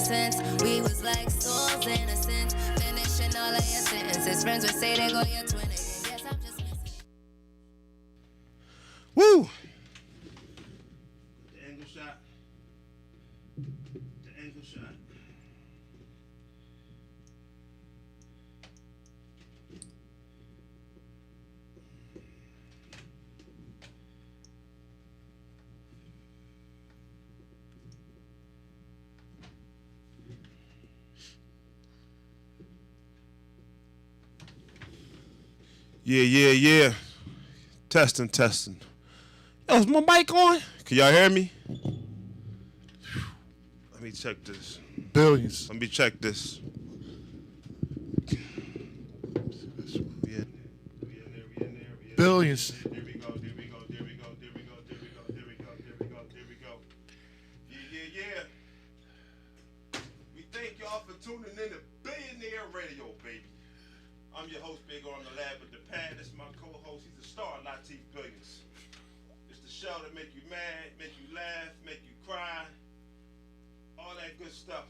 sense. We was like souls in a sense, finishing all of your sentences. Friends would say they go your twin again. Yes, I'm just missing. Woo! The angle shot. The angle shot. Yeah. Testing. Yo, is my mic on? Can y'all hear me? Let me check this. Billions. Let me check this. Billions. There we go. Yeah. We thank y'all for tuning in to Billioneer Radio, baby. I'm your host, Big Arm the Lab with the pad. This is my co-host. He's the star of Latif Billions. It's the show that make you mad, make you laugh, make you cry, all that good stuff.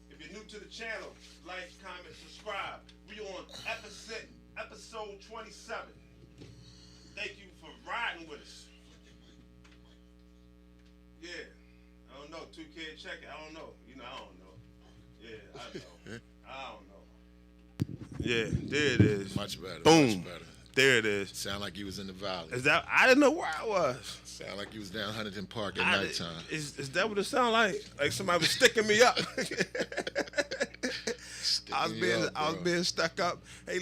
If you're new to the channel, like, comment, subscribe. We on episode 27. Thank you for riding with us. Yeah, I don't know. 2K check it. I don't know. I don't know. Yeah, I know. I don't know. Yeah, there it is. Much better. Boom. Much better. There it is. Sound like you was in the valley. Is that? I didn't know where I was. Sound like you was down Huntington Park at nighttime. Is that what it sound like? Like somebody was sticking me up. I was being stuck up. Hey,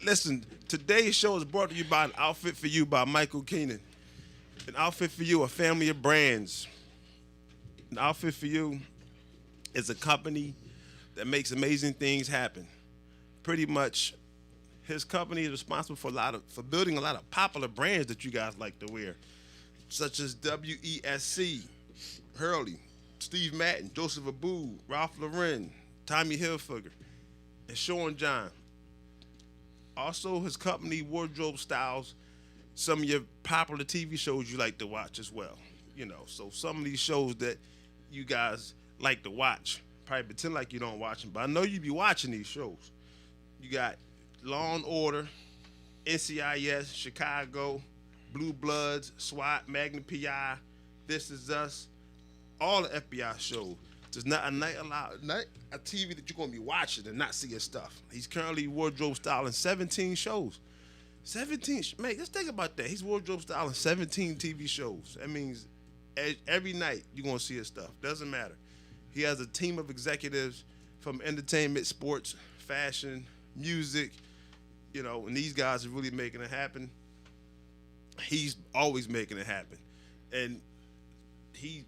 listen. Today's show is brought to you by An Outfit for You by Michael Keenan. An Outfit for You, a family of brands. An Outfit for You is a company that makes amazing things happen. Pretty much, his company is responsible for building a lot of popular brands that you guys like to wear, such as WESC, Hurley, Steve Madden, Joseph Abboud, Ralph Lauren, Tommy Hilfiger, and Sean John. Also, his company wardrobe styles some of your popular TV shows you like to watch as well. So some of these shows that you guys like to watch, probably pretend like you don't watch them, but I know you be watching these shows. You got Law and Order, NCIS, Chicago, Blue Bloods, SWAT, Magnum PI, This Is Us, all the FBI shows. There's not a TV that you're going to be watching and not see his stuff. He's currently wardrobe styling 17 shows. 17, man, let's think about that. He's wardrobe styling 17 TV shows. That means every night you're going to see his stuff. Doesn't matter. He has a team of executives from entertainment, sports, fashion, music, and these guys are really making it happen. He's always making it happen. And he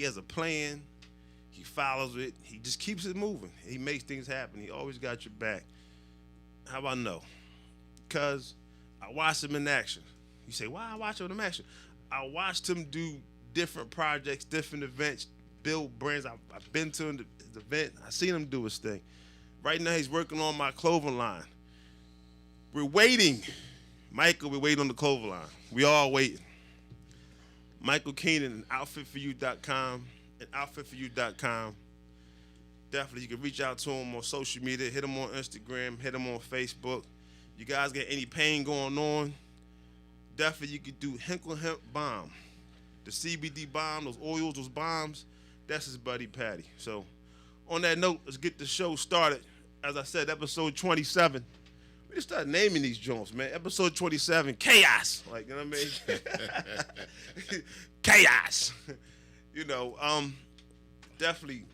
has a plan. He follows it. He just keeps it moving. He makes things happen. He always got your back. How about I know? Because I watched him in action. You say, why I watch him in action? I watched him do different projects, different events, build brands. I've been to his event. I seen him do his thing. Right now, he's working on my clothing line. We're waiting. Michael, we're waiting on the clothing line. We all waiting. Michael Keenan, outfitforyou.com and outfitforyou.com. Definitely, you can reach out to him on social media. Hit him on Instagram. Hit him on Facebook. You guys get any pain going on, definitely you could do Hinkle Hemp Balm. The CBD balm, those oils, those bombs, that's his buddy Patty. So on that note, let's get the show started. As I said, episode 27. We just start naming these joints, man. Episode 27, chaos. Like, you know what I mean? Chaos. Definitely,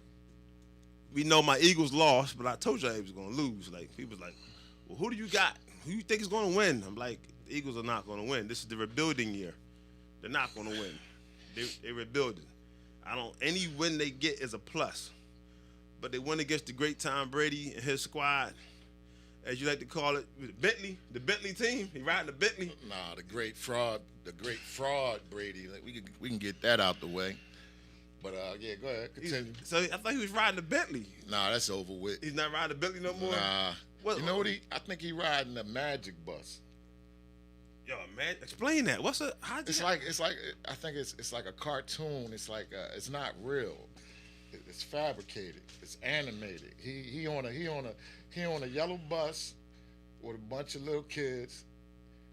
we know my Eagles lost, but I told y'all they was going to lose. Like, people was like, well, who do you got? Who you think is going to win? I'm like, the Eagles are not going to win. This is the rebuilding year. They're not going to win. They're rebuilding. Any win they get is a plus. But they win against the great Tom Brady and his squad, as you like to call it, the Bentley team. He riding the Bentley. Nah, the great fraud Brady. Like, we can get that out the way. But yeah, go ahead, continue. So I thought he was riding the Bentley. Nah, that's over with. He's not riding the Bentley no more. Nah. You know what? I think he riding the Magic bus. Yo, man, explain that. What's a? How It's like I think it's like a cartoon. It's like it's not real. It's fabricated. It's animated. He on a yellow bus with a bunch of little kids.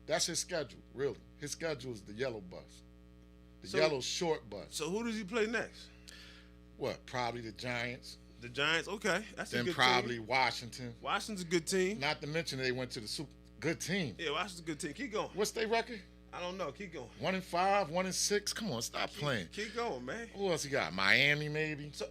That's his schedule, really. His schedule is the yellow bus, the yellow short bus. So who does he play next? What? Probably the Giants. The Giants. Okay, that's a Then good probably team. Washington. Washington's a good team. Not to mention they went to the Super. Good team. Yeah, Washington's a good team. Keep going. What's their record? I don't know. Keep going. 1-5, 1-6. Come on, stop playing. Keep going, man. Who else he got? Miami, maybe. So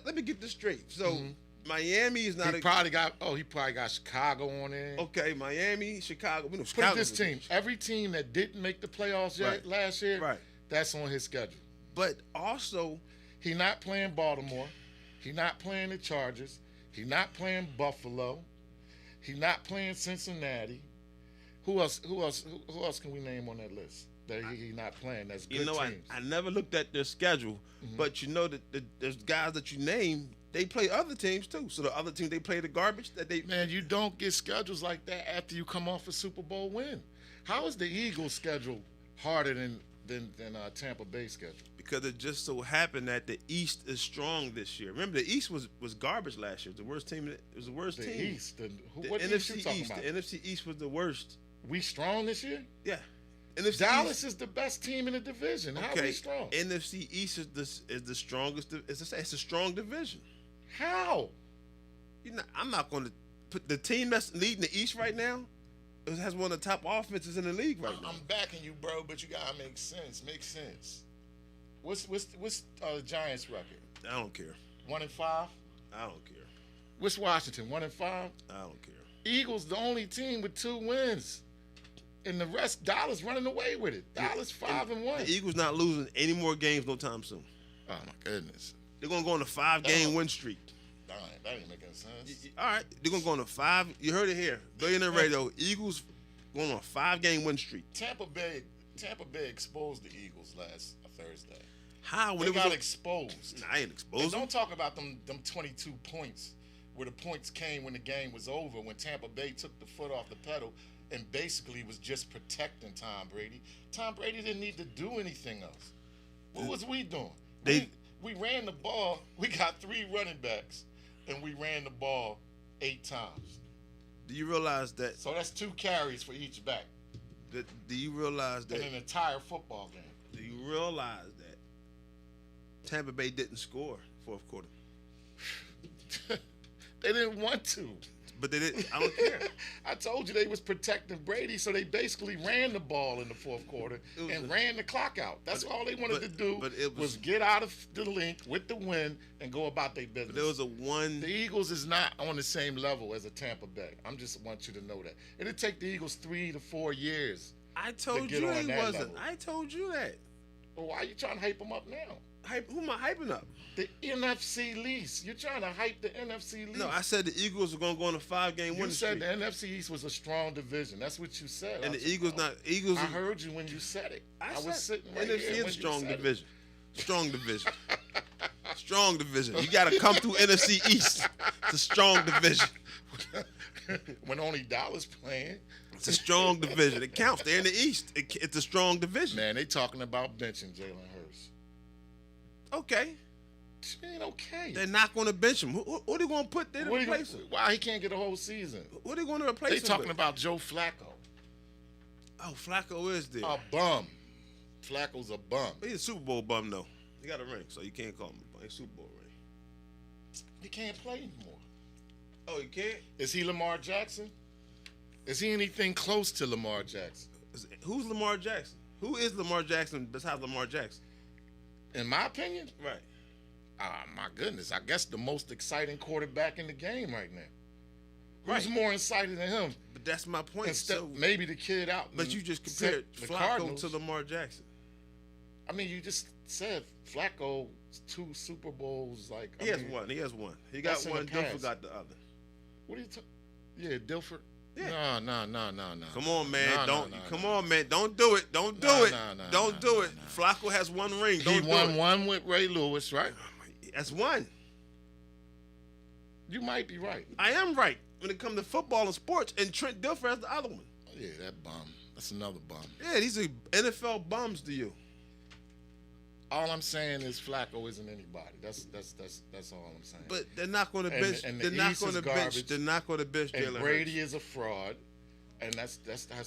let me get this straight. So Miami is not. He probably got Chicago on there. Okay, Miami, Chicago. We know Put Chicago. this team. Every team that didn't make the playoffs yet last year, Right. that's on his schedule. But also, He not playing Baltimore. He not playing the Chargers. He not playing Buffalo. He not playing Cincinnati. Who else can we name on that list that he not playing? That's good teams. I never looked at their schedule, but you know that there's guys that you name. They play other teams too. So the other team they play the garbage that they. Man, you don't get schedules like that after you come off a Super Bowl win. How is the Eagles' schedule harder than Tampa Bay's schedule? Because it just so happened that the East is strong this year. Remember, the East was garbage last year. It was the worst team. It was the worst The team. East. NFC What East you talking East. about? The NFC East was the worst. We strong this year? Yeah. NFC Dallas East, is the best team in the division. How are we strong? NFC East is the strongest. It's a strong division. How? I'm not going to put the team that's leading the East right now. It has one of the top offenses in the league right now. I'm backing you, bro, but you gotta make sense. Make sense. What's the Giants' record? I don't care. 1-5. I don't care. What's Washington? 1-5. I don't care. Eagles the only team with 2 wins, and the rest Dallas running away with it. Dallas 5-1. The Eagles not losing any more games no time soon. Oh my goodness. They're gonna go on a 5-game win streak. That ain't making sense. All right, they're gonna go on a 5. You heard it here. Billionaire Radio. Eagles going on a 5-game win streak. Tampa Bay exposed the Eagles last Thursday. How? When They it was got exposed. Nah, I ain't And exposed. don't talk about them 22 points, where the points came when the game was over, when Tampa Bay took the foot off the pedal and basically was just protecting Tom Brady. Tom Brady didn't need to do anything else. What was we doing? We ran the ball. We got 3 running backs, and we ran the ball 8 times. Do you realize that? So that's 2 carries for each back Do you realize that? in an entire football game. Do you realize that Tampa Bay didn't score fourth quarter? They didn't want to. But they didn't. I don't care. I told you they was protecting Brady, so they basically ran the ball in the fourth quarter and ran the clock out. That's all they wanted to do was get out of the link with the win and go about their business. But there was a one. The Eagles is not on the same level as a Tampa Bay. I'm just want you to know that. It'll take the Eagles 3 to 4 years. I told get you on he that wasn't. level. I told you that. Well, why are you trying to hype them up now? Who am I hyping up? The NFC least. You're trying to hype the NFC least. No, I said the Eagles are going to go on a 5-game You winning said streak. the NFC East was a strong division. That's what you said. And the Eagles not. Eagles. I heard you when you said it. I was sitting right NFC here is when a you strong said it. division. Strong division. Strong division. You got to come through NFC East. It's a strong division. When only Dallas playing. It's a strong division. It counts. They're in the East. It's a strong division. Man, they talking about benching Jalen Hurts. Okay. Man, okay. They're not going to bench him. Who are they going to put there to replace him? Why he can't get a whole season? Who are they going to replace They him talking with? about Joe Flacco. Oh, Flacco is there. A bum. Flacco's a bum. He's a Super Bowl bum, though. He got a ring, so you can't call him a bum. He's a Super Bowl ring. He can't play anymore. Oh, he can't? Is he Lamar Jackson? Is he anything close to Lamar Jackson? Who's Lamar Jackson? Who is Lamar Jackson besides Lamar Jackson? In my opinion, Right. my goodness, I guess the most exciting quarterback in the game right now. Right. Who's more excited than him? But that's my point. Instead, So, maybe the kid out. but you just compared the Flacco Cardinals to Lamar Jackson. I mean, you just said Flacco 2 Super Bowls. Like He has one. He has one. He got That's in one. the Dilfer past. got the other. What are you talking? Yeah, Dilfer. Yeah. No. Come on, man. No, Come no. on, man. Don't do it. Don't do No, it. no, Don't do no, it. no. Flacco has one ring. He Don't do won it. one with Ray Lewis, right? That's one. You might be right. I am right when it comes to football and sports, and Trent Dilfer has the other one. Yeah, that bum. That's another bum. Yeah, these are NFL bums to you. All I'm saying is Flacco isn't anybody. That's all I'm saying. But they're not going to bench. And They're the not East going is to bench. garbage. They're not going to bench Jalen And Hurts. Brady is a fraud, and that's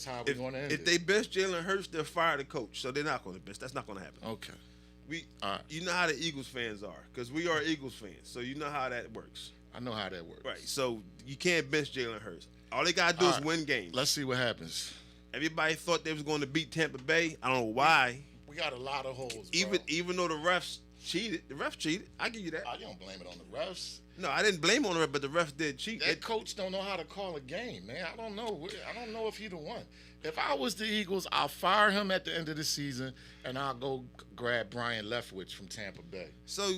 how we're going to end it. If they bench Jalen Hurts, they'll fire the coach. So they're not going to bench. That's not going to happen. Okay. All right. You know how the Eagles fans are, because we are Eagles fans. So you know how that works. I know how that works. Right. So you can't bench Jalen Hurts. All they got to do is win games. Let's see what happens. Everybody thought they was going to beat Tampa Bay. I don't know why. We got a lot of holes, bro. Even though the refs cheated, I give you that. I don't blame it on the refs. No, I didn't blame on the refs, but the refs did cheat. That coach don't know how to call a game, man. I don't know. I don't know if he'd have won. If I was the Eagles, I'll fire him at the end of the season, and I'll go grab Brian Leftwich from Tampa Bay. So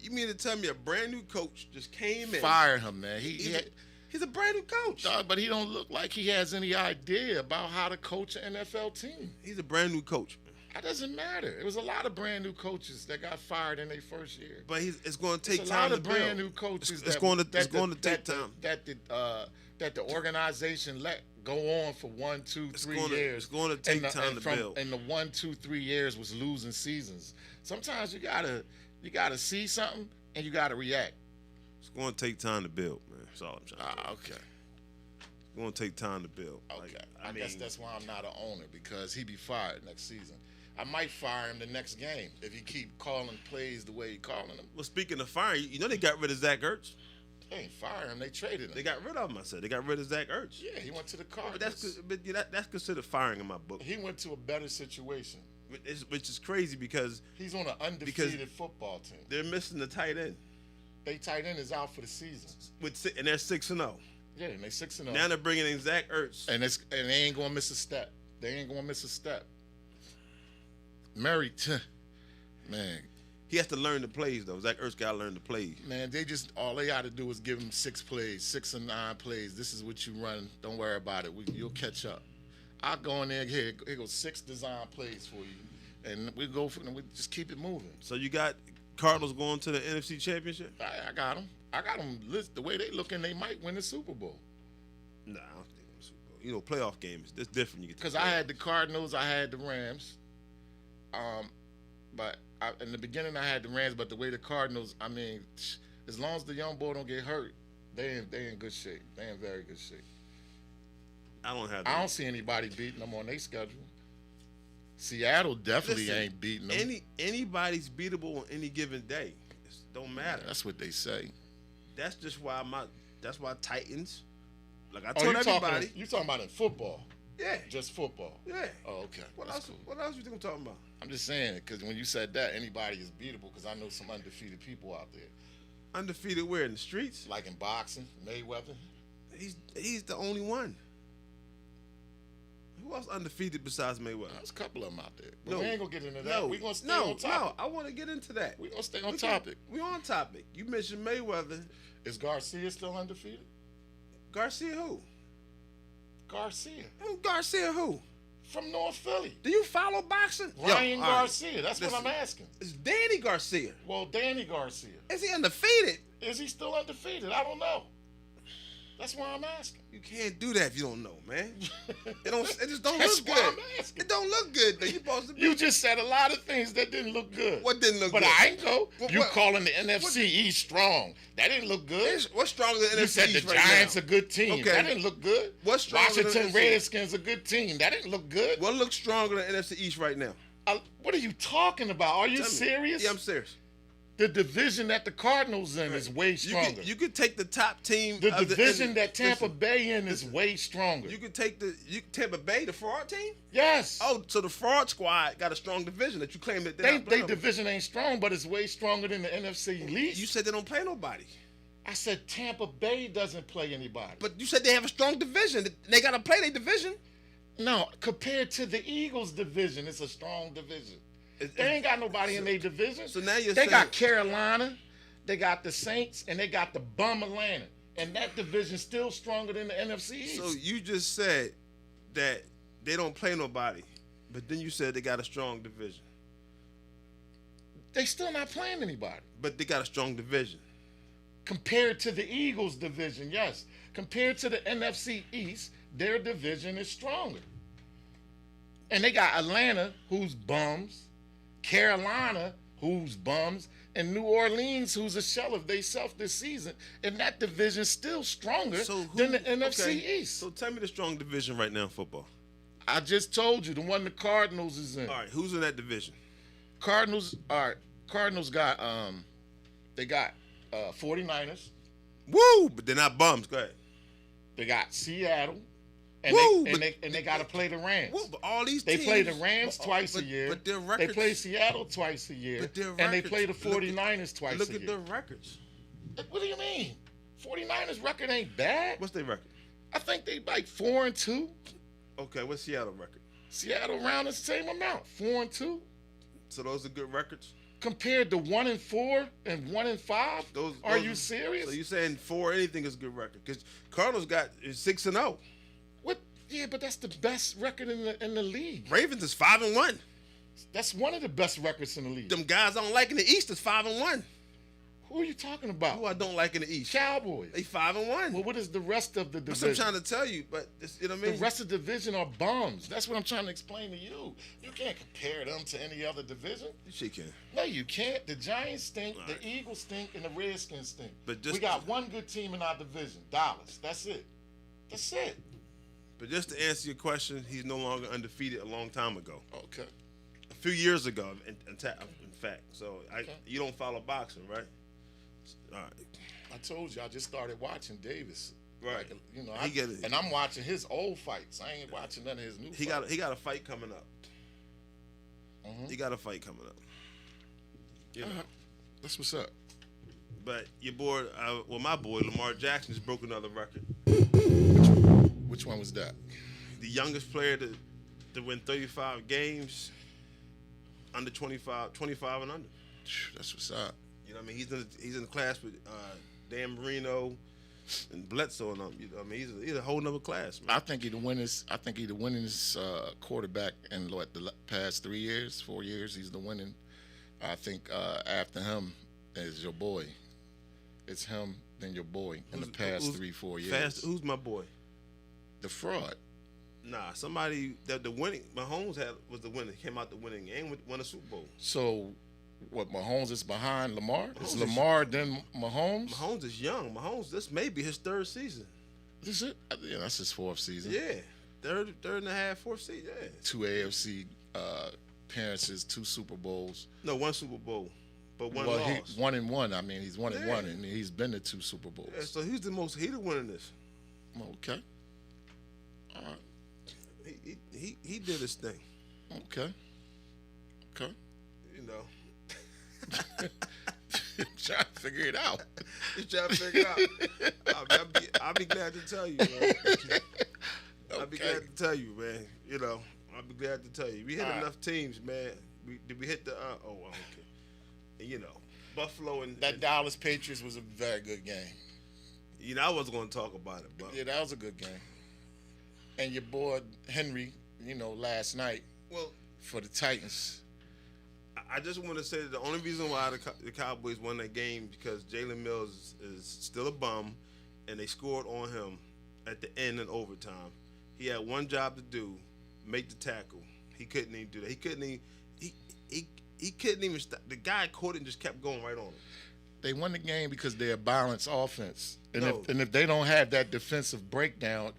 you mean to tell me a brand new coach just came in? Fire him, man. He's a brand new coach. But he don't look like he has any idea about how to coach an NFL team. He's a brand new coach. That doesn't matter. It was a lot of brand new coaches that got fired in their first year. But it's going to take It's time to build. a lot of brand new coaches It's going to take time. That the organization let go on for 1, 2, 3 years. It's going to take time to build. And the 1, 2, 3 years was losing seasons. Sometimes you gotta see something and you gotta react. It's going to take time to build, man. That's all I'm trying to say. Okay. It's going to take time to build. Okay. I guess that's why I'm not an owner, because he be fired next season. I might fire him the next game if he keep calling plays the way he calling them. Well, speaking of firing, you know they got rid of Zach Ertz. They ain't fire him. They traded him. They got rid of him. I said they got rid of Zach Ertz. Yeah, he went to the Cardinals. That's considered firing in my book. He went to a better situation. Which is crazy because he's on an undefeated football team. They're missing the tight end. They tight end is out for the season. And they're 6-0. Yeah, and they 6-0. Now they're bringing in Zach Ertz. And they ain't gonna miss a step. Murray, man. He has to learn the plays though. Zach Ertz gotta learn the plays. Man, all they gotta do is give him 6 plays, 6 or 9 plays. This is what you run. Don't worry about it. You'll catch up. I'll go in there. Here goes 6 design plays for you, and we just keep it moving. So you got Cardinals going to the NFC Championship? I got them. The way they looking, they might win the Super Bowl. Nah, I don't think the Super Bowl. You know, playoff games. That's different. Because I had the Cardinals, I had the Rams. But in the beginning I had the Rams, but the way the Cardinals, I mean, as long as the young boy don't get hurt, they in good shape. They in very good shape. I don't see anybody beating them on their schedule. Seattle definitely ain't beating them. Anybody's beatable on any given day. It don't matter. That's what they say. That's just why Titans. Like I told everybody. You talking about in football? Yeah. Just football? Yeah. Oh, okay. What else you think I'm talking about? I'm just saying, because when you said that, anybody is beatable, because I know some undefeated people out there. Undefeated where? In the streets? Like in boxing, Mayweather? He's the only one. Who else undefeated besides Mayweather? There's a couple of them out there. But we ain't going to get into that. We're going to stay on topic. No, I want to get into that. We're going to stay on topic. We're on topic. You mentioned Mayweather. Is Garcia still undefeated? Garcia who? Garcia who? From North Philly. Do you follow boxing? Ryan Garcia. That's what I'm asking. It's Danny Garcia. Well, Danny Garcia. Is he undefeated? Is he still undefeated? I don't know. That's why I'm asking. You can't do that if you don't know, man. It just don't That's look why good. I'm asking. It don't look good though. You supposed to be. You just said a lot of things that didn't look good. What didn't look good? But I ain't go. Calling the NFC East strong. That didn't look good. What's stronger than the You NFC said East the right Giants now? a good team. Okay. That didn't look good. What's stronger than Washington the NFC? Redskins a good team. That didn't look good. What looks stronger than NFC East right now? What are you talking about? Are you Tell me. serious? Yeah, I'm serious. The division that the Cardinals in is way stronger. You could take the top team. The division that Tampa Bay in is way stronger. You could take Tampa Bay, the fraud team. Yes. Oh, so the fraud squad got a strong division that you claim that they division ain't strong, but it's way stronger than the NFC East. You said they don't play nobody. I said Tampa Bay doesn't play anybody. But you said they have a strong division. They got to play their division. No, compared to the Eagles division, it's a strong division. They ain't got nobody in their division. So now you're they saying got Carolina, they got the Saints, and they got the bum Atlanta. And that division's still stronger than the NFC East. So you just said that they don't play nobody, but then you said they got a strong division. They still not playing anybody. But they got a strong division. Compared to the Eagles division, yes. Compared to the NFC East, their division is stronger. And they got Atlanta, who's bums, Carolina, who's bums, and New Orleans, who's a shell of theyself this season. And that division's still stronger than the NFC East. So tell me the strong division right now in football. I just told you, the one the Cardinals is in. All right, who's in that division? Cardinals got, they got 49ers. Woo! But they're not bums. Go ahead. They got Seattle. And Woo, they got to play the Rams. Woo, but all these They teams, play the Rams twice a year. But their They records, play Seattle twice a year. But their and they records- play the 49ers twice a Look year. at their records. What do you mean? 49ers record ain't bad. What's their record? I think they like 4-2. Okay, what's Seattle record? Seattle around the same amount, 4-2. So those are good records? Compared to 1-4 and 1-5. Are you serious? So you saying 4 anything is a good record? Because Cardinals got 6-0. What? Yeah, but that's the best record in the league. Ravens is 5-1. That's one of the best records in the league. Them guys I don't like in the East is 5-1. Who are you talking about? Who I don't like in the East? Cowboys. They 5-1. Well, what is the rest of the That's division? what I'm trying to tell you, but you know what I mean? The rest of the division are bums. That's what I'm trying to explain to you. You can't compare them to any other division. She can. No, you can't. The Giants stink, All the right. Eagles stink, and the Redskins stink. But just- we got one good team in our division, Dallas. That's it. That's it. But just to answer your question, he's no longer undefeated a long time ago. Okay. A few years ago, in fact. So Okay. you don't follow boxing, right? All right. I told you, I just started watching Davis. Right. Like, you know, He get it. and I'm watching his old fights. I ain't watching none of his new He fights. got a fight coming up. Mhm. He got a fight coming up. You know. That's what's up. But your boy, my boy Lamar Jackson just broke another record. Which one was that? The youngest player to win 35 games under 25 and under. That's what's up. You know what I mean? He's in the class with Dan Marino and Bledsoe and them. You know what I mean? He's a whole nother class, man. I think he the winningest quarterback in the past 3 years, 4 years. He's the winning. I think after him is your boy. It's him, then your boy in the past 3-4 years. Who's my boy? The fraud. Nah, somebody that the winning Mahomes was the winner. Came out the winning game, won a Super Bowl. So, what, Mahomes is behind Lamar? Mahomes Is is- Lamar then Mahomes? Mahomes is young. Mahomes, this may be his 3rd season. Is it? Yeah, that's his 4th season. Yeah, third and a half, 4th season. Yeah. 2 AFC appearances, 2 Super Bowls. No, 1 Super Bowl, but one Well, loss. 1-1. I mean, he's 1-1, Yeah. and he's been to 2 Super Bowls. Yeah, so he's the most heated one in this. Okay. All right. He did his thing. Okay. Okay. You know. I'm trying to figure it out. He's trying to figure it out. I'll be glad to tell you, man. I'll be glad to tell you, man. You know, I'll be glad to tell you. We hit enough teams, man. Did we hit the? Okay. And, you know, Buffalo and That Dallas Patriots was a very good game. You know, I wasn't going to talk about it, but Yeah, that was a good game. And your boy Henry, last night well, for the Titans. I just want to say that the only reason why the Cowboys won that game because Jalen Mills is still a bum, and they scored on him at the end in overtime. He had one job to do, make the tackle. He couldn't even do that. He couldn't even stop. The guy caught it and just kept going right on him. They won the game because they're a balanced offense. And No. if they don't have that defensive breakdown,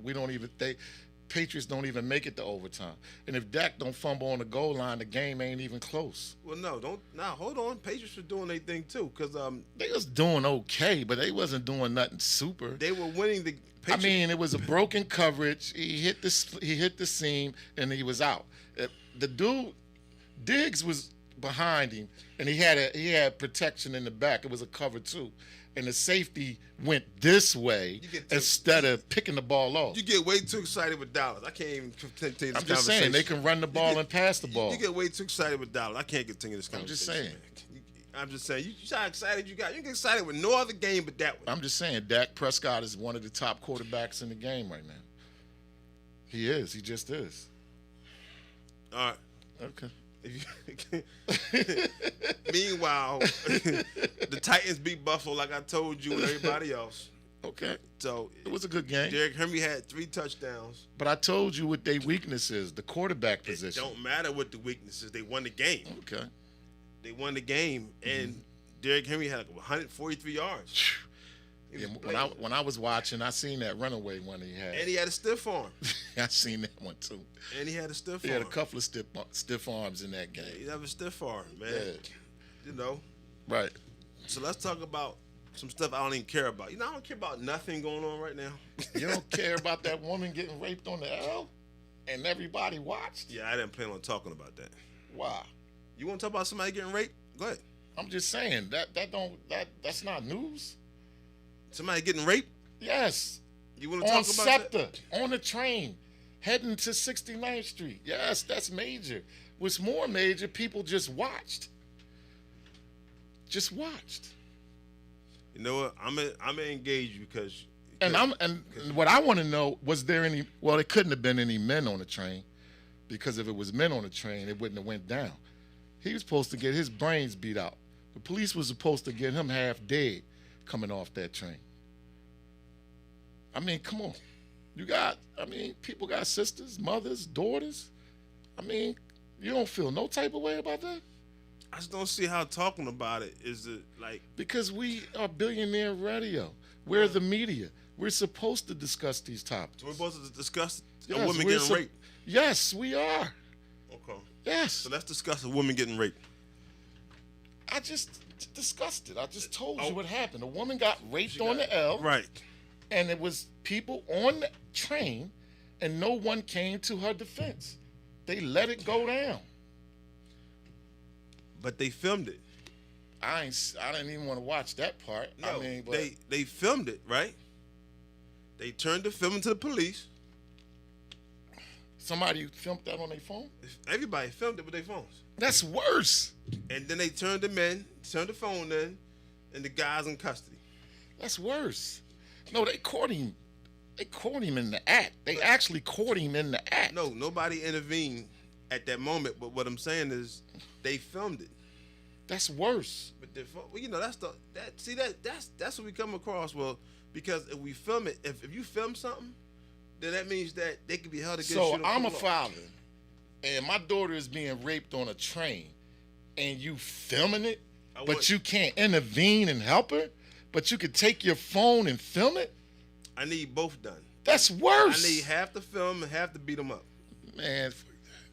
Patriots don't even make it to overtime. And if Dak don't fumble on the goal line, the game ain't even close. Well, hold on. Patriots were doing their thing too, because They was doing okay, but they wasn't doing nothing super. they were winning the. Patriots, I mean, it was a broken coverage. He hit the seam and he was out. The dude Diggs was behind him, and he had protection in the back. It was a cover too, and the safety went this way instead of picking the ball off. you get way too excited with Dallas. I can't even continue this I'm conversation. just saying they can run the ball and pass the ball. You get way too excited with Dallas. I can't continue this I'm conversation. just saying. I'm just saying. You how excited you got. You get excited with no other game but that one. I'm just saying Dak Prescott is one of the top quarterbacks in the game right now. He is. He just is. All right. Okay. Meanwhile, the Titans beat Buffalo like I told you and everybody else. Okay. So It was a good game. Derrick Henry had 3 touchdowns. But I told you what their weakness is, the quarterback It position. don't matter what the weakness is. They won the game. Okay. They won the game, and Derrick Henry had like 143 yards. He Yeah, was when I was watching, I seen that runaway one he had. and he had a stiff arm. I seen that one too. And he had a stiff He arm. had a couple of stiff arms in that game. He had a stiff arm, man. Yeah. You know. Right. So let's talk about some stuff I don't even care about. You know, I don't care about nothing going on right now. You don't care about that woman getting raped on the L, and everybody watched. Yeah, I didn't plan on talking about that. Why? You want to talk about somebody getting raped? Go ahead. I'm just saying that's not news. Somebody getting raped? Yes. You want to On talk about Scepter, that? on the train, heading to 69th Street. Yes, that's major. What's more major, people just watched. Just watched. You know what? I'm gonna engage you because. And what I want to know, was there any? Well, it couldn't have been any men on the train, because if it was men on the train, it wouldn't have went down. He was supposed to get his brains beat out. The police was supposed to get him half dead coming off that train. I mean, come on. People got sisters, mothers, daughters. I mean, you don't feel no type of way about that? I just don't see how talking about it is like. Because we are Billionaire Radio. We're the media. We're supposed to discuss these topics. So we're supposed to discuss a Yes, woman we're getting raped. Yes, we are. Okay. Yes. So let's discuss a woman getting raped. I just discussed it. I just told you what happened. A woman got raped on the L. Right. And it was people on the train, and no one came to her defense. They let it go down. But they filmed it. I didn't even want to watch that part. No, I mean, but they filmed it, right? They turned the film into the police. somebody filmed that on their phone. Everybody filmed it with their phones. That's worse. And then they turned the phone in, and the guy's in custody. That's worse. No, they caught him. They caught him in the act. They actually caught him in the act. No, nobody intervened at that moment. But what I'm saying is, they filmed it. That's worse. But that's what we come across. Well, because if we film it, if you film something, then that means that they could be held against you. So I'm a father, and my daughter is being raped on a train, and you filming it, but you can't intervene and help her, but you could take your phone and film it? I need both done. That's worse. I need half to film and half to beat them up. Man,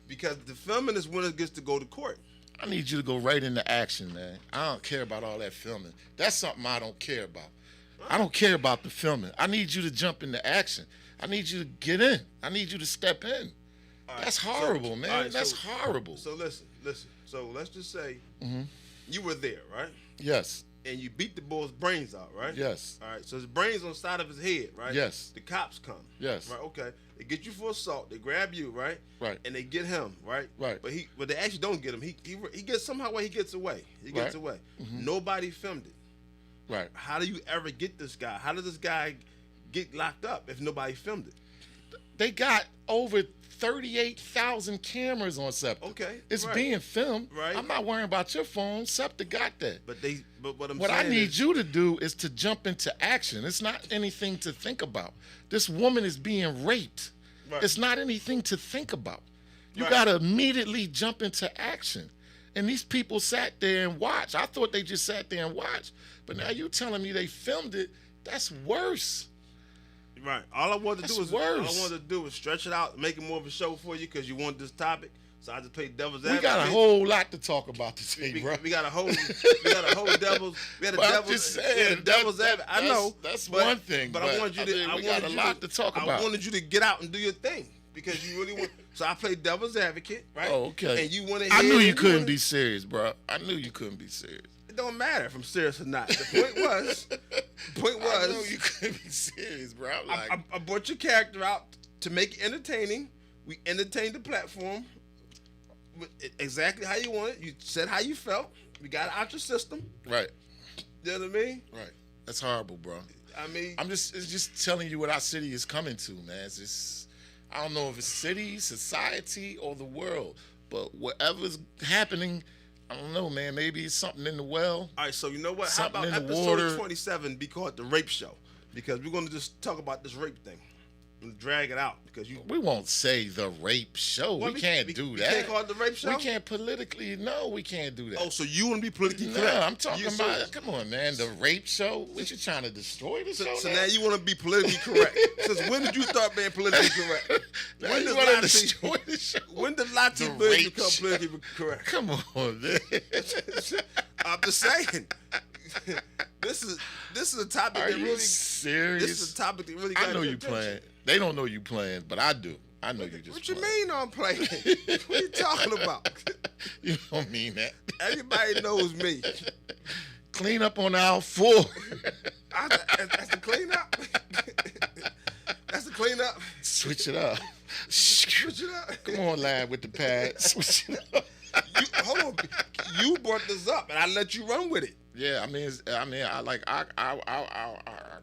because the filming is when it gets to go to court. I need you to go right into action, man. I don't care about all that filming. That's something I don't care about. I don't care about the filming. I need you to jump into action. I need you to get in. I need you to step in. That's horrible, man. That's horrible. So listen. So let's just say you were there, right? Yes. And you beat the boy's brains out, right? Yes. All right. So his brains on the side of his head, right? Yes. The cops come. Yes. Right. Okay. They get you for assault. They grab you, right? Right. And they get him, right? Right. But they actually don't get him. He gets somehow he gets away. He gets away. Nobody filmed it. Right. How do you ever get this guy? How did this guy get locked up if nobody filmed it? They got over 38,000 cameras on Scepter. Okay. It's being filmed. Right. I'm not worrying about your phone. Scepter got that. But what I need you to do is to jump into action. It's not anything to think about. This woman is being raped. Right. It's not anything to think about. You Right. got to immediately jump into action. And these people sat there and watched. I thought they just sat there and watched. But now you telling me they filmed it. That's worse. Right. All I wanted to do was stretch it out, make it more of a show for you because you want this topic. So I just played devil's advocate. We got a whole lot to talk about today, bro. We got a whole devil's. We had a devil's advocate. I know that's one thing. But I wanted you to. We got a lot to talk about. I wanted you to get out and do your thing because you really want. So I played devil's advocate, right? Oh, okay. And you want to. I knew you couldn't be serious, bro. I knew you couldn't be serious. It don't matter if I'm serious or not. The point was. I know you couldn't be serious, bro. I brought your character out to make it entertaining. We entertained the platform. Exactly how you want it. You said how you felt. We got it out your system. Right. You know what I mean? Right. That's horrible, bro. I mean, it's just telling you what our city is coming to, man. It's just, I don't know if it's city, society, or the world, but whatever's happening, I don't know, man. Maybe it's something in the well. All right, so you know what? Something How about in the episode water. 27 be called The Rape Show? because we're going to just talk about this rape thing and drag it out because We won't say the rape show. Well, we can't do we that. can't call it the rape show? We can't politically. No, we can't do that. Oh, so you want to be politically no, correct? I'm talking about. Come on, man. The rape show. What you trying to destroy the show? So now you want to be politically correct. Since when did you start being politically correct? When you want to destroy the show? When did Latin The rape become show. politically correct? Come on, man. I'm just saying. This is a topic Are that you really serious? This is a topic that really got I know you attention. playing. They don't know you playing, but I do. I know you just. What you playing. mean I'm playing? What are you talking about? You don't mean that. Everybody knows me. Clean up on aisle 4. That's the cleanup. That's the cleanup. Switch it up. Switch it up. Come on, lad, with the pad. Switch it up. Hold on. You brought this up, and I let you run with it. Yeah, I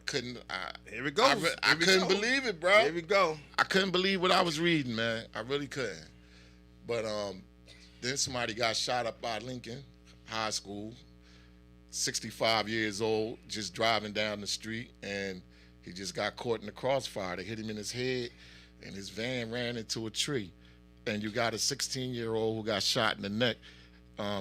couldn't. Here we go. I couldn't believe it, bro. Here we go. I couldn't believe what I was reading, man. I really couldn't. But then somebody got shot up by Lincoln High School, 65 years old, just driving down the street, and he just got caught in the crossfire. They hit him in his head, and his van ran into a tree. And you got a 16-year-old who got shot in the neck.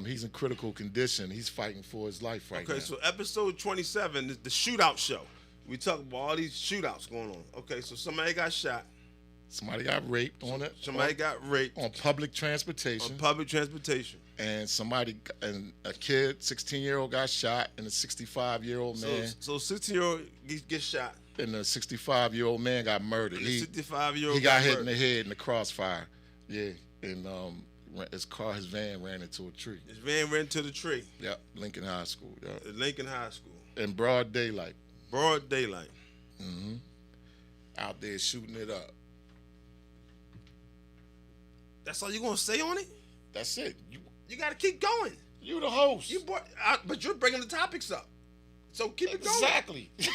He's in critical condition. He's fighting for his life right now. Okay, so episode 27 is the shootout show. We talk about all these shootouts going on. Okay, so somebody got shot. Somebody got raped on it. Somebody got raped on public transportation. on public transportation. And a kid, 16-year-old got shot, and a 65-year-old man. So 16-year-old gets shot. And the 65-year-old man got murdered. And the 65-year-old he got hit in the head in the crossfire. Yeah, and his van ran into a tree. His van ran into the tree. Yep, Lincoln High School. Yep. At Lincoln High School. In broad daylight. Broad daylight. Mm-hmm. Out there shooting it up. That's all you gonna say on it? That's it. You gotta keep going. You the host. But you're bringing the topics up. So keep it going. Exactly. So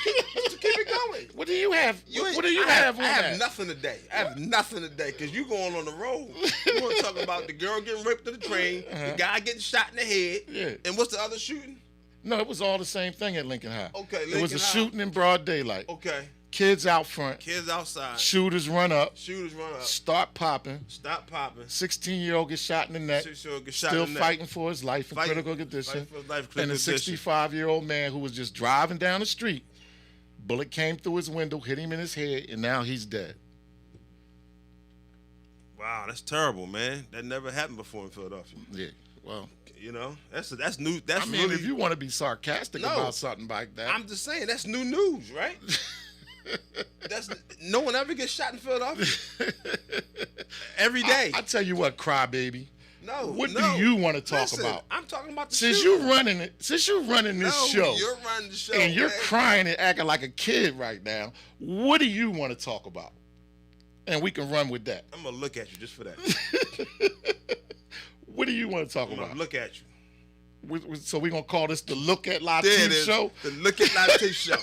keep it going. What do you have? What do you have on I that? have nothing today. I have nothing today because you going on the road. You want to talk about the girl getting raped to the train, the guy getting shot in the head, and what's the other shooting? No, it was all the same thing at Lincoln High. Okay, it was a shooting in broad daylight. Okay. Kids out front. Kids outside. Shooters run up. Start popping. Stop popping. 16-year-old gets shot in the neck. 16-year-old gets shot Still in the neck. fighting for his life in critical condition. And a condition. 65-year-old man who was just driving down the street. Bullet came through his window, hit him in his head, and now he's dead. Wow, that's terrible, man. That never happened before in Philadelphia. Yeah, well. You know, that's new. That's really, if you want to be sarcastic about something like that. I'm just saying, that's new news, right? No one ever gets shot in Philadelphia. Every day. I tell you what, crybaby. No. What do you want to talk about? I'm talking about the Since shooting. you're running this show. You're running the show. And you're crying and acting like a kid right now. What do you want to talk about? And we can run with that. I'm gonna look at you just for that. What do you want to talk about? I'm gonna look at you. So we're gonna call this the Look at Latif show? The Look at Latif show.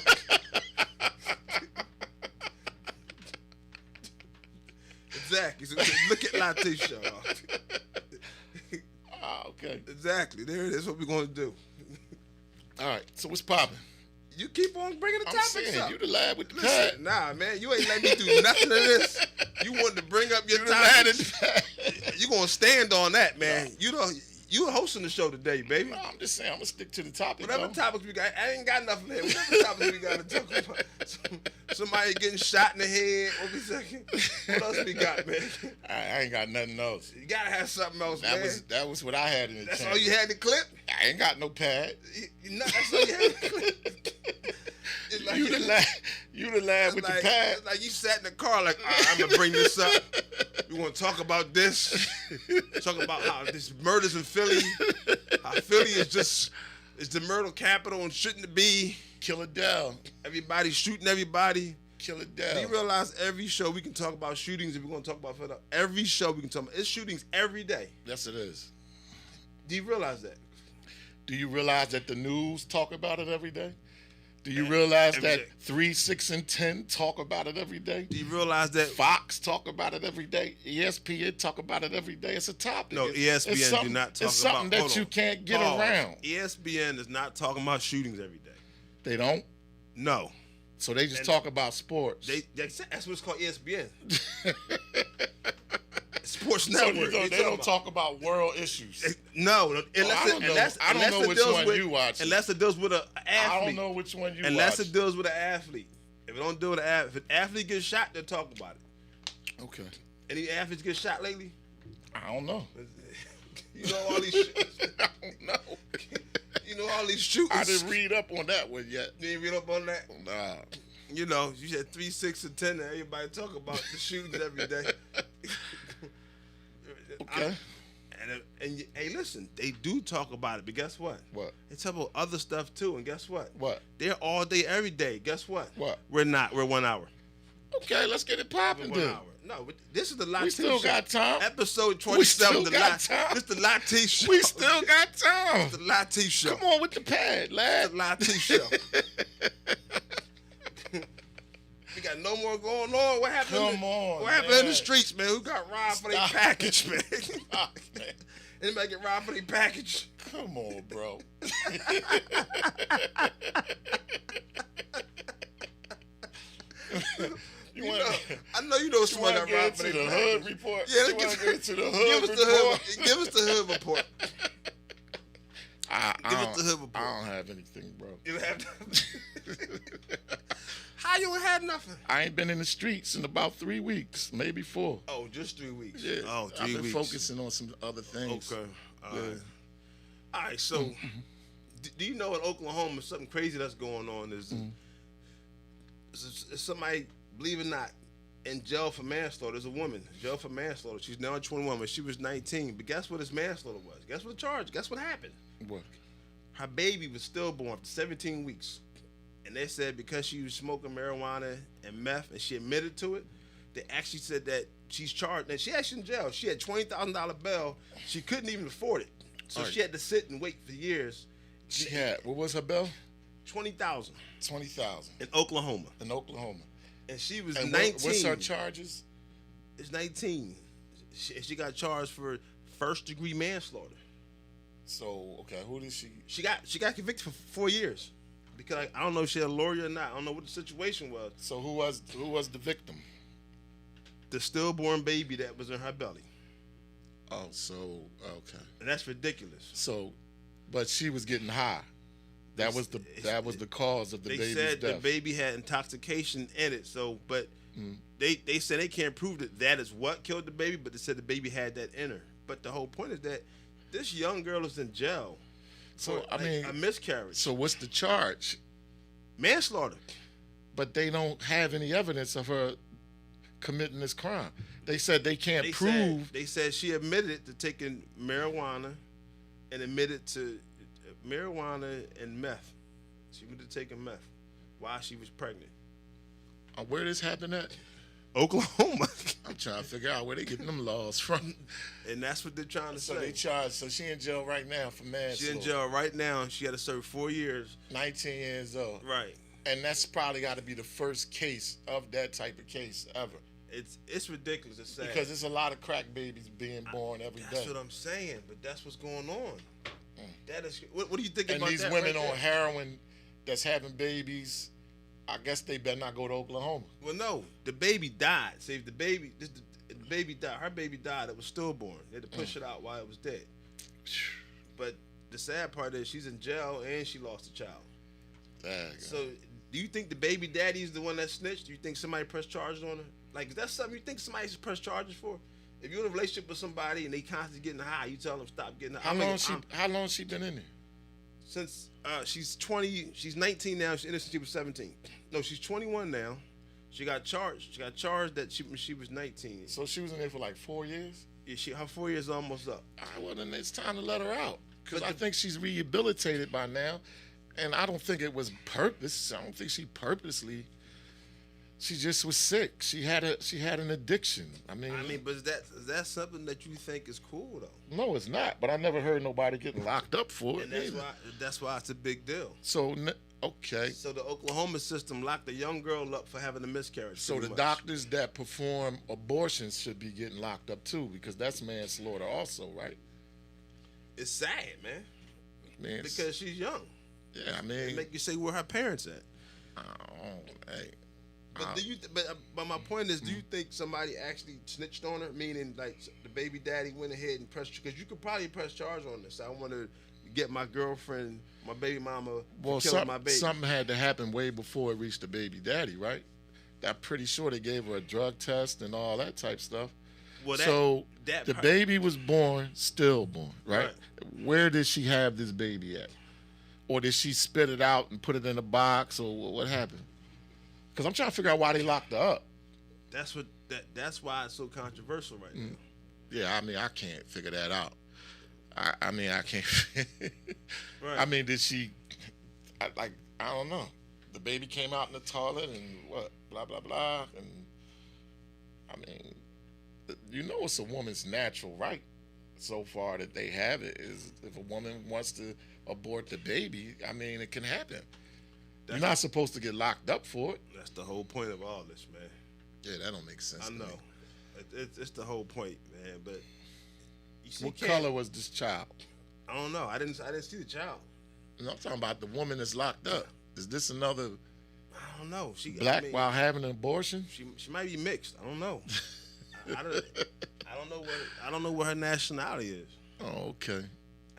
Exactly. So Look at Latif show. Okay. Exactly. There it is. What we're gonna do. All right. So what's popping? You keep on bringing the topics up. You the lad with the pad. Nah, man. You ain't letting me do nothing of this. You wanted to bring up your topics. You gonna stand on that, man. No. You hosting the show today, baby. No, I'm just saying I'm gonna stick to the topic. Whatever topics we got, I ain't got nothing here. Whatever topics we got to talk about. Somebody getting shot in the head. What else we got, man? I ain't got nothing else. You gotta have something else, man. That was what I had in the That's chamber. all you had to clip? I ain't got no pad. That's all you had to clip. Like, you the lad with the pad. It's like you sat in the car like, all right, I'm gonna bring this up. We want to talk about this. Talk about how this murders in Philly. How Philly is the murder capital and shouldn't it be? Kill it down. Everybody's shooting everybody. Kill it down. Do you realize every show we can talk about shootings if we're gonna talk about Philadelphia? Every show we can talk about it's shootings every day. Yes, it is. Do you realize that? Do you realize that the news talk about it every day? Do you realize that 3, 6, and 10 talk about it every day? Do you realize that Fox talk about it every day? ESPN talk about it every day. It's a topic. No, ESPN do not talk about. It's something that you can't get around. ESPN is not talking about shootings every day. They don't? No. So they just talk about sports. That's what it's called, ESPN. Sports So Network. they don't talk about world issues. No, I don't know which one you watch. Unless it deals with an athlete. I don't know which one you watch. Unless it deals with an athlete. If it don't deal with an athlete, if an athlete gets shot, they'll talk about it. Okay. Any athletes get shot lately? I don't know. You know all these I don't know. You know all these shootings. I didn't read up on that one yet. You didn't read up on that? Nah. You know, you said 3, 6, and 10. Everybody talk about the shootings every day. Okay. And hey, listen, they do talk about it, but guess what? What? They talk about other stuff too, and guess what? What? They're all day, every day. Guess what? What? We're not. We're 1 hour. Okay, let's get it popping then. 1 hour. No, but this is the Latte We still show. got time. Episode 27. We still the got time. This the Latte show. We still got time. The Latte show. Come on with the pad, lad. The Latte show. We got no more going on. What happened? Come on, What happened in the streets, man? Who got robbed for their Stop. package, man? Stop, man. Anybody get robbed for their package? Come on, bro. You know, want I know you know to someone got robbed for to their the package. hood report? Yeah, you want to get to the give hood us the report? hood. Give us the hood report. Give us the hood report. I don't have anything, bro. You don't have nothing. How you ain't had nothing? I ain't been in the streets in about 3 weeks, maybe 4. Oh, just 3 weeks. Yeah. Oh, 3 I've been weeks. focusing on some other things. Okay. Yeah. All right. So, do you know in Oklahoma something crazy that's going on? Is somebody, believe it or not, in jail for manslaughter? There's a woman in jail for manslaughter. She's now 21, but she was 19. But guess what his manslaughter was? Guess what the charge? Guess what happened? What? Her baby was stillborn for 17 weeks. And they said because she was smoking marijuana and meth and she admitted to it, they actually said that she's charged. And she actually in jail. She had $20,000 bail. She couldn't even afford it. So she had to sit and wait for years. She had, what was her bill? $20,000 $20,000 in Oklahoma. in Oklahoma. And she was And 19. what's her charges? It's 19. She got charged for first-degree manslaughter. So, okay, who did she? She got convicted for 4 years. Because I don't know if she had a lawyer or not. I don't know what the situation was. So who was the victim? The stillborn baby that was in her belly. Oh, so okay. And that's ridiculous. So, but she was getting high. That was the cause of the They baby's said death. the baby had intoxication in it. So, but they said they can't prove that is what killed the baby, but they said the baby had that in her. But the whole point is that this young girl is in jail. So for, a miscarriage. So what's the charge? Manslaughter. But they don't have any evidence of her committing this crime. They said they can't prove. They said she admitted to taking marijuana and admitted to marijuana and meth. She would have taken meth while she was pregnant. Where this happened at? Oklahoma. I'm trying to figure out where they getting them laws from. And that's what they're trying to say. So they charged. So she in jail right now for manslaughter. She's in jail right now. She had to serve 4 years. 19 years old. Right. And that's probably got to be the first case of that type of case ever. It's ridiculous. It's sad. Because there's a lot of crack babies being born every day. That's what I'm saying. But that's what's going on. That is. What do you think and about that? And these women right on heroin that's having babies, I guess they better not go to Oklahoma. Well, no. The baby died. See, if the baby died. Her baby died. It was stillborn. They had to push it out while it was dead. But the sad part is she's in jail and she lost a child. So, do you think the baby daddy is the one that snitched? Do you think somebody pressed charges on her? Like, is that something you think somebody should press charges for? If you're in a relationship with somebody and they constantly getting high, you tell them stop getting high. How long she been in there? Since she's 20, she's 19 now. She's innocent. She was 17. No, she's 21 now. She got charged. She got charged that she was 19. So she was in there for like 4 years? Yeah, her 4 years almost up. All right, well, then it's time to let her out. Because I think she's rehabilitated by now. And I don't think it was purpose. I don't think she purposely. She just was sick. She had an addiction. I mean, but is that something that you think is cool though? No, it's not. But I never heard nobody getting locked up for it. And that's why it's a big deal. So okay. So the Oklahoma system locked a young girl up for having a miscarriage. So the doctors that perform abortions should be getting locked up too, because that's manslaughter also, right? It's sad, man. Because she's young. Yeah, I mean, it make you say where her parents at. Hey. But but my point is, do you think somebody actually snitched on her? Meaning, like the baby daddy went ahead and pressed, because you could probably press charge on this. I want to get my girlfriend, my baby mama, for killing my baby. Something had to happen way before it reached the baby daddy, right? I'm pretty sure they gave her a drug test and all that type stuff. Well, the baby was born, stillborn, right? Where did she have this baby at? Or did she spit it out and put it in a box, or what happened? Because I'm trying to figure out why they locked her up. That's why it's so controversial right now. Yeah, I mean, I can't figure that out. I mean, I can't. Right. I mean, did she? I don't know. The baby came out in the toilet and what? Blah blah blah. And I mean, you know, it's a woman's natural right. So far that they have it is, if a woman wants to abort the baby, I mean, it can happen. You're not supposed to get locked up for it. That's the whole point of all this, man. Yeah, that don't make sense. I know. It's the whole point, man. But you see, what color was this child? I don't know. I didn't see the child. No, I'm talking about the woman that's locked up. Is this another? I don't know. She black while having an abortion? She might be mixed. I don't know. I don't know what her nationality is. Oh, okay.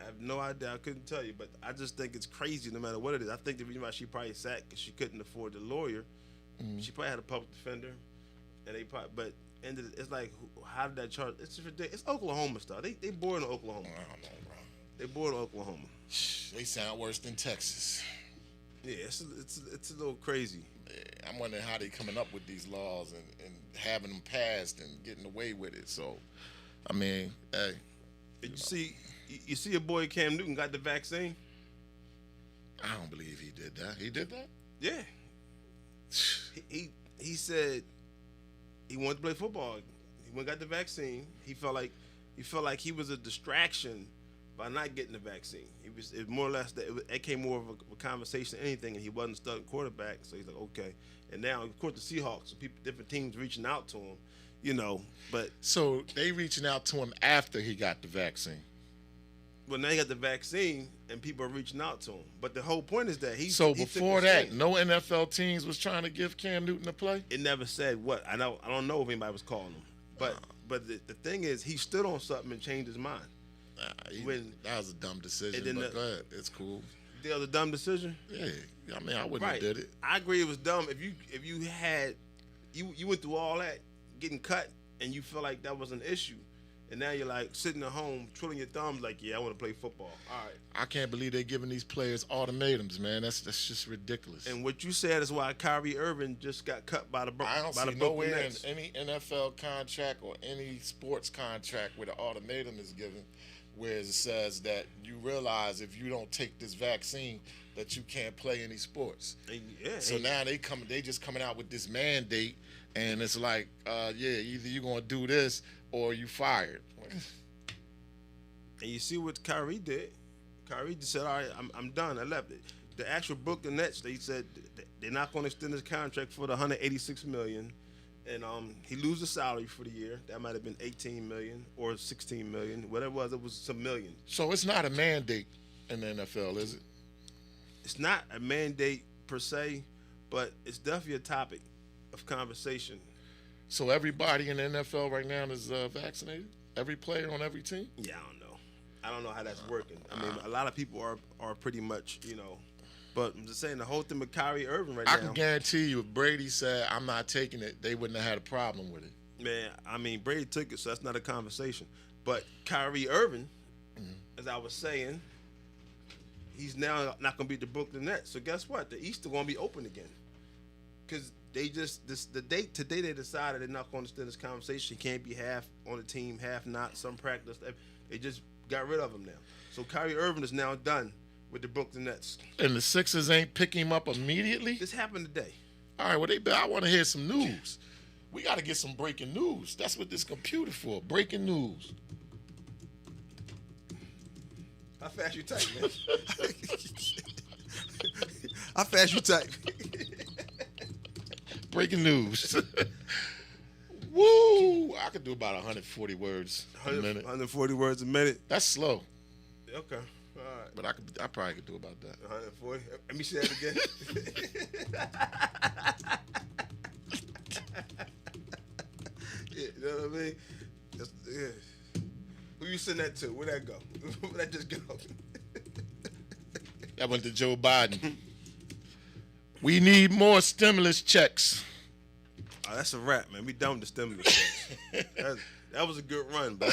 I have no idea. I couldn't tell you, but I just think it's crazy no matter what it is. I think the reason why she probably sat because she couldn't afford the lawyer. Mm-hmm. She probably had a public defender, and it's like, how did that charge? It's just ridiculous. It's Oklahoma stuff. They born in Oklahoma. I don't know, bro. They born in Oklahoma. They sound worse than Texas. Yeah, it's a little crazy. Yeah, I'm wondering how they coming up with these laws and having them passed and getting away with it. So, I mean, hey. You see, a boy Cam Newton got the vaccine. I don't believe he did that. He did that? Yeah. He said he wanted to play football. He went and got the vaccine. He felt like he was a distraction by not getting the vaccine. It was more or less that it came more of a conversation than anything, and he wasn't starting quarterback. So he's like, okay. And now, of course, the Seahawks, different teams reaching out to him, you know. But so they reaching out to him after he got the vaccine. Well, now he got the vaccine, and people are reaching out to him. But the whole point is that before that, no NFL teams was trying to give Cam Newton a play. It never said what. I don't know if anybody was calling him. But the thing is, he stood on something and changed his mind. That was a dumb decision. But go ahead, it's cool. That was a dumb decision. Yeah, I mean, I wouldn't have did it. I agree, it was dumb. If you went through all that, getting cut, and you feel like that was an issue. And now you're like sitting at home, twiddling your thumbs, like, yeah, I want to play football. All right. I can't believe they're giving these players ultimatums, man. That's just ridiculous. And what you said is why Kyrie Irving just got cut by the Brooklyn Nets. I don't see nowhere in any NFL contract or any sports contract where the ultimatum is given, where it says that you realize if you don't take this vaccine that you can't play any sports. So now they just coming out with this mandate, and it's like, either you're gonna do this or you fired. And you see what Kyrie did. Kyrie just said, all right, I'm done. I left it. The actual Brooklyn Nets, they said they're not going to extend his contract for the $186 million. And he loses salary for the year. That might have been $18 million or $16 million. Whatever it was some million. So it's not a mandate in the NFL, is it? It's not a mandate per se, but it's definitely a topic of conversation. So everybody in the NFL right now is vaccinated? Every player on every team? Yeah, I don't know how that's working. I mean, a lot of people are pretty much, you know. But I'm just saying, the whole thing with Kyrie Irving now. I can guarantee you, if Brady said, I'm not taking it, they wouldn't have had a problem with it. Man, I mean, Brady took it, so that's not a conversation. But Kyrie Irving, as I was saying, he's now not going to be the Brooklyn Nets. So guess what? The East are going to be open again. Because today they decided they're not going to extend this conversation. He can't be half on the team, half not, some practice. They just got rid of him now. So Kyrie Irving is now done with the Brooklyn Nets. And the Sixers ain't picking him up immediately? This happened today. All right, well, I want to hear some news. We got to get some breaking news. That's what this computer for, breaking news. How fast you type, man? How fast you type? Breaking news. Woo! I could do about 140 words a minute. 140 words a minute. That's slow. Okay. All right. but I probably could do about that. 140. Let me see that again. Yeah, you know what I mean? Yeah. Who you send that to? Where'd that go? Where'd that just go? That went to Joe Biden. We need more stimulus checks. Oh, that's a wrap, man. We done with the stimulus checks. That was a good run, but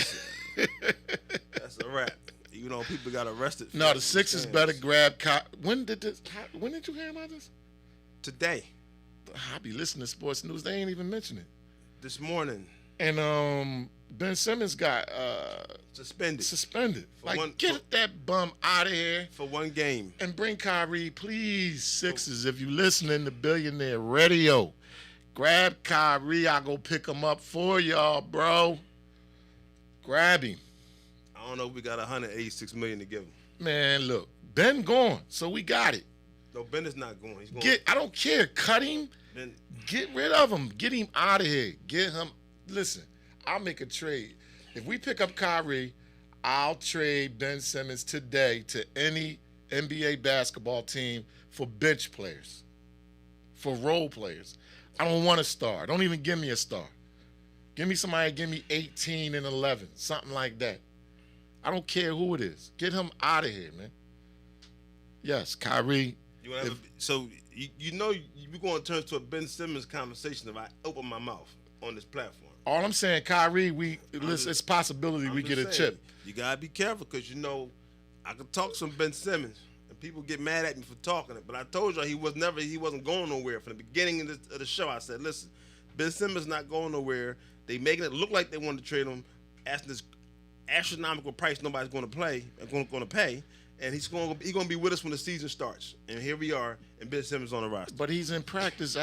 that's a wrap. You know, people got arrested. No, the Sixers better grab. When did you hear about this? Today. I be listening to sports news. They ain't even mention it. This morning. And Ben Simmons got suspended. Get that bum out of here for one game. And bring Kyrie, please. Sixers, if you listening to Billionaire Radio, grab Kyrie. I'll go pick him up for y'all, bro. Grab him. I don't know if we got $186 million to give him. Man, look, Ben gone, so we got it. No, Ben is not going. He's going. I don't care. Cut him. Ben. Get rid of him. Get him out of here. Get him. Listen, I'll make a trade. If we pick up Kyrie, I'll trade Ben Simmons today to any NBA basketball team for bench players, for role players. I don't want a star. Don't even give me a star. Give me somebody, give me 18 and 11, something like that. I don't care who it is. Get him out of here, man. Yes, Kyrie. You know we're going to turn to a Ben Simmons conversation if I open my mouth on this platform. All I'm saying, Kyrie, it's a possibility we get a chip. You got to be careful because, you know, I could talk some Ben Simmons and people get mad at me for talking it, but I told you he wasn't going nowhere. From the beginning of the show, I said, listen, Ben Simmons not going nowhere. They making it look like they want to trade him, asking this astronomical price nobody's going to pay. And he's going to be with us when the season starts. And here we are, and Ben Simmons on the roster. But he's in practice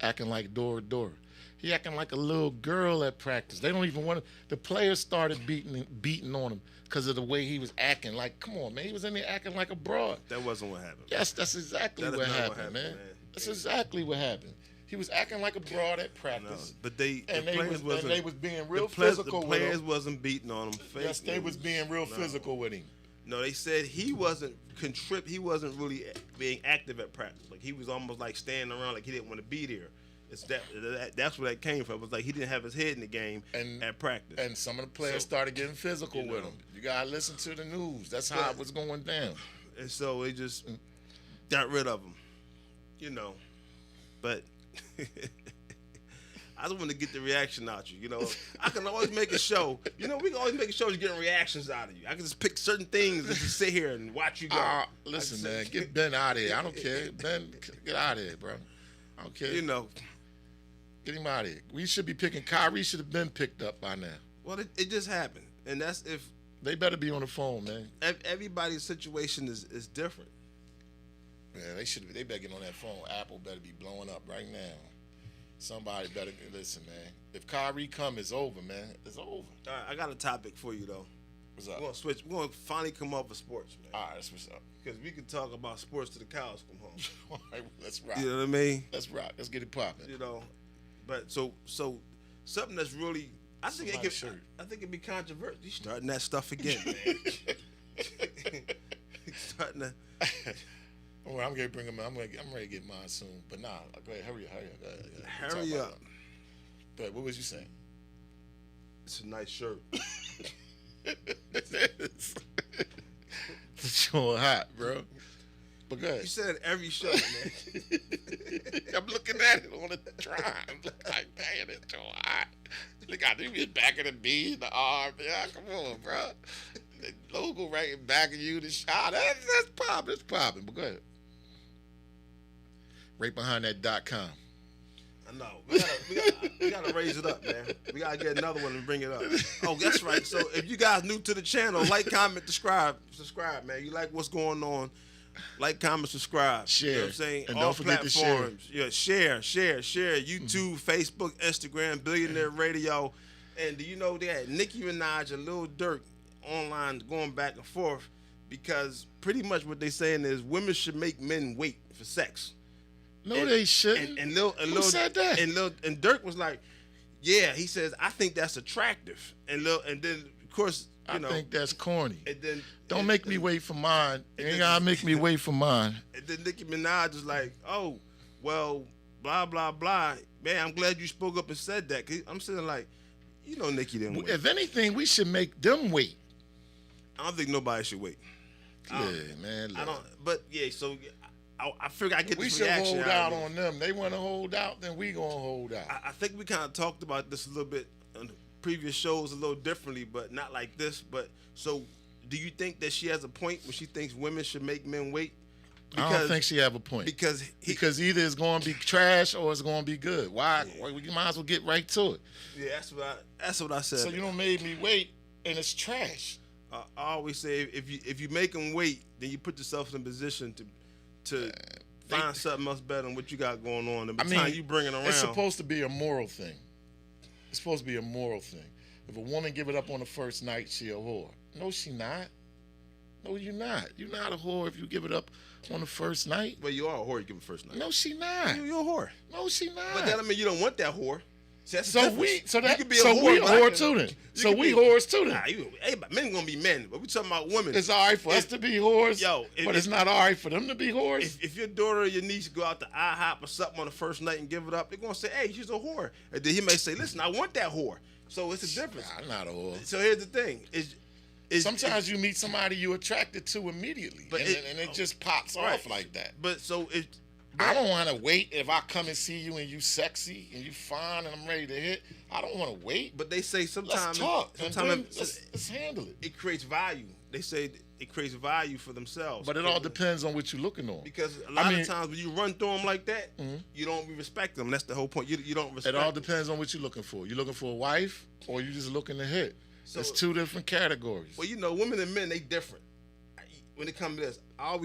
acting like Dora. He acting like a little girl at practice. They don't even want to. The players started beating on him because of the way he was acting. Like, come on, man. He was in there acting like a broad. That wasn't what happened. Yes, that's exactly what happened, man. That's exactly what happened. He was acting like a broad at practice. No, but they was being real physical with him. The players wasn't beating on him. Yes, they was being real physical with him. No, they said he wasn't he wasn't really being active at practice. Like he was almost like standing around like he didn't want to be there. It's that's where that came from. It was like he didn't have his head in the game at practice. And some of the players started getting physical with him. You gotta listen to the news. That's how it was going down. And so they just got rid of him. You know. But I just want to get the reaction out you. You know, I can always make a show. You know, we can always make a show to getting reactions out of you. I can just pick certain things and just sit here and watch you go. Listen, man, get Ben out of here. I don't care. Ben, get out of here, bro. I don't care. You know. Get him out of here. We should be picking. Kyrie should have been picked up by now. Well, it just happened. And that's if. They better be on the phone, man. Everybody's situation is different. Yeah, they better get on that phone. Apple better be blowing up right now. Somebody better listen, man. If Kyrie come, it's over, man. It's over. All right, I got a topic for you though. What's up? We're gonna switch. We're gonna finally come up with sports, man. All right, that's what's up. Because we can talk about sports till the cows come home. All right, let's rock. You know what I mean? Let's rock. Let's get it popping. You know, but so something that's really I think it'd be controversial. You starting that stuff again, man. Starting to. Well, I'm gonna bring him. I'm ready to get mine soon. But nah, go ahead, hurry up. Hurry up. But what was you saying? It's a nice shirt. It's showing hot, bro. But go ahead. You said it every show, man. I'm looking at it on the drive. Like, man, it's so hot. Look, I think it's back of the B, the R. Yeah, come on, bro. The logo right in back of you, the shot. That's popping. It's popping. But go ahead. Right behind that .com. I know. We gotta raise it up, man. We gotta get another one and bring it up. Oh, that's right. So if you guys new to the channel, like, comment, subscribe, man. You like what's going on? Like, comment, subscribe. Share. You know what I'm saying? And all don't forget platforms. to share. YouTube, Facebook, Instagram, Billionaire Radio. And do you know they had Nicki Minaj and Lil Durk online going back and forth because pretty much what they're saying is women should make men wait for sex. No, they shouldn't. Who said that? And Dirk was like, yeah, he says, I think that's attractive. And then, of course, I think that's corny. And then Don't make me wait for mine. You ain't gotta make me wait for mine. And then Nicki Minaj is like, oh, well, blah, blah, blah. Man, I'm glad you spoke up and said that. 'Cause I'm sitting like, you know Nicki didn't wait. If anything, we should make them wait. I don't think nobody should wait. Yeah, man. I don't. But yeah, so I figure I get We this should reaction hold out out of it. on them. They want to hold out, then we gonna hold out. I think we kind of talked about this a little bit on the previous shows a little differently, but not like this. But so, do you think that she has a point when she thinks women should make men wait? I don't think she have a point. Because either it's going to be trash or it's going to be good. Why? You might as well get right to it. Yeah, that's what I said. So you don't made me wait, and it's trash. I always say if you make them wait, then you put yourself in a position to find something else better than what you got going on. And by the time you bring it around, it's supposed to be a moral thing. It's supposed to be a moral thing. If a woman give it up on the first night, she a whore. No, she not. No, you're not. You're not a whore if you give it up on the first night. Well, you are a whore. You give it first night. No, she not. You're a whore. No, she not. But that don't mean you don't want that whore. So we a whore whore too then. So we whores too then. Nah, men gonna be men, but we talking about women. It's all right for us to be whores, but it's not all right for them to be whores. If your daughter or your niece go out to IHOP or something on the first night and give it up, they're gonna say, "Hey, she's a whore," and then he may say, "Listen, I want that whore." So it's a difference. I'm not a whore. So here's the thing: sometimes you meet somebody you attracted to immediately, and it just pops off like that. But so I don't want to wait if I come and see you and you sexy and you fine and I'm ready to hit. I don't want to wait. But they say sometimes let's talk. Sometimes let's handle it. It creates value. They say it creates value for themselves. But it all depends on what you're looking on. Because a lot of times when you run through them like that, you don't respect them. That's the whole point. You don't respect. It all depends on what you're looking for. You looking for a wife or you just looking to hit? So, it's two different categories. Well, women and men, they different. When it comes to this, I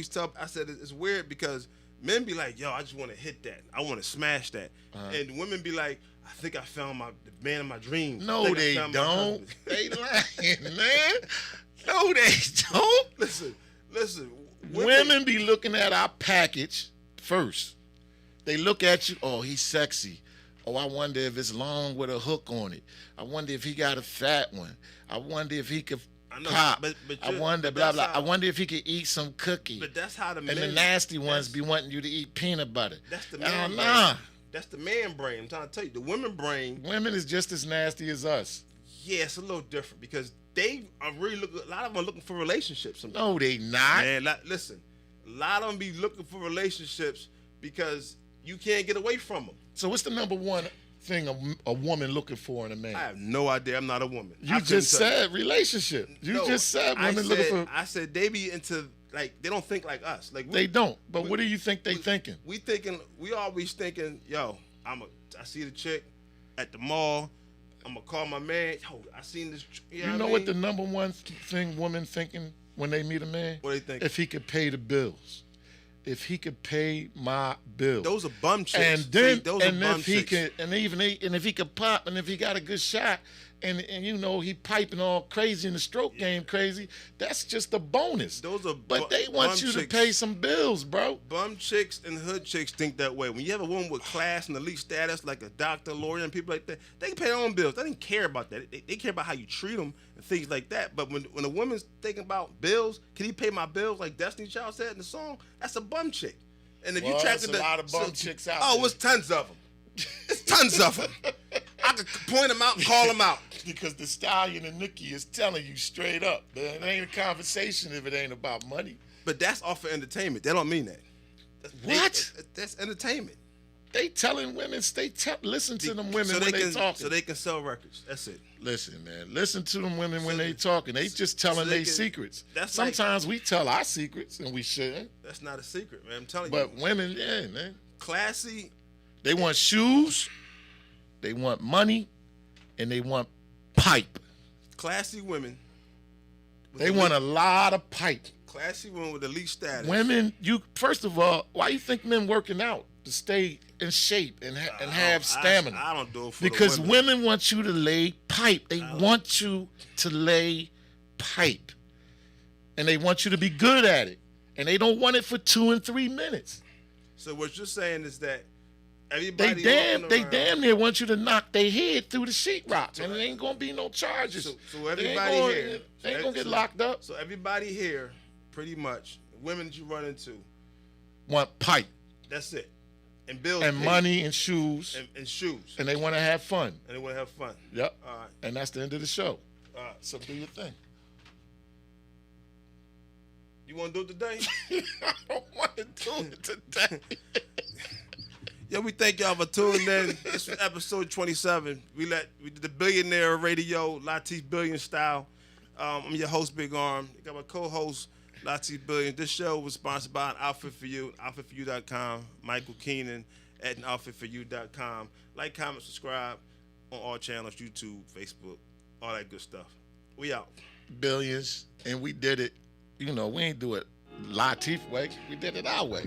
said it's weird because men be like, yo, I just want to hit that. I want to smash that. And women be like, I think I found the man of my dreams. No, they don't. They lying, man. No, they don't. Listen. Women be looking at our package first. They look at you, oh, he's sexy. Oh, I wonder if it's long with a hook on it. I wonder if he got a fat one. I wonder if he could pop. But I wonder, blah, blah. I wonder if he could eat some cookie. But that's how the men. And the nasty ones be wanting you to eat peanut butter. That's the man brain. That's the man brain. I'm trying to tell you. The women brain. Women is just as nasty as us. Yeah, it's a little different because they are really looking. A lot of them are looking for relationships. Sometimes. No, they not. Man, listen. A lot of them be looking for relationships because you can't get away from them. So what's the number one thing a woman looking for in a man? I have no idea. I'm not a woman. You just said relationship. You just said women looking for. I said they be into they don't think like us. Like they don't. But what do you think they thinking? We always thinking, yo, I see the chick at the mall. I'm gonna call my man. Yo, I seen this. You know what the number one thing women thinking when they meet a man? What they think? If he could pay the bills. If he could pay my bills. Those are bum chicks. And then, if he could pop, and if he got a good shot, and he piping all crazy in the stroke game crazy, that's just a bonus. But they want you to pay some bills, bro. Bum chicks and hood chicks think that way. When you have a woman with class and elite status, like a doctor, lawyer, and people like that, they can pay their own bills. They don't care about that. They care about how you treat them and things like that. But when a woman's thinking about bills, can he pay my bills like Destiny Child said in the song? That's a bum chick. And if you track a lot of bum chicks out there. It's tons of them. It's tons of them. I could point them out and call them out. Because the Stallion and Nicki is telling you straight up, man, it ain't a conversation if it ain't about money. But that's all for entertainment. They don't mean that. That's entertainment. They telling women, listen to them women when they talking. So they can sell records. That's it. Listen, man. Listen to them women when they talking. They just telling their secrets. Sometimes we tell our secrets and we shouldn't. That's not a secret, man. I'm telling you. But women, yeah, man. Classy. They want shoes, they want money, and they want pipe. Classy women. They want a lot of pipe. Classy women with elite status. Women, first of all, why you think men working out? To stay in shape and have stamina. I don't do it for because the women. Women want you to lay pipe. They want you to lay pipe. And they want you to be good at it. And they don't want it for 2 and 3 minutes. So what you're saying is that Everybody They damn near want you to knock their head through the sheetrock, and there ain't gonna be no charges. So everybody here, they ain't gonna get locked up. So everybody here, pretty much, women that you run into, want pipe. That's it. And bills and paid. money and shoes. And shoes. And they want to have fun. And they want to have fun. Yep. All right. And that's the end of the show. All right. So do your thing. You want to do it today? I don't want to do it today. Yeah, we thank y'all for tuning in. This was episode 27. We did the Billionaire Radio, Latif Billion style. I'm your host, Big Arm. I got my co-host, Latif Billion. This show was sponsored by An Outfit For You, outfitforyou.com, Michael Keenan at anoutfitforyou.com. Like, comment, subscribe on all channels, YouTube, Facebook, all that good stuff. We out. Billions, and we did it. You know, we ain't do it Latif way. We did it our way.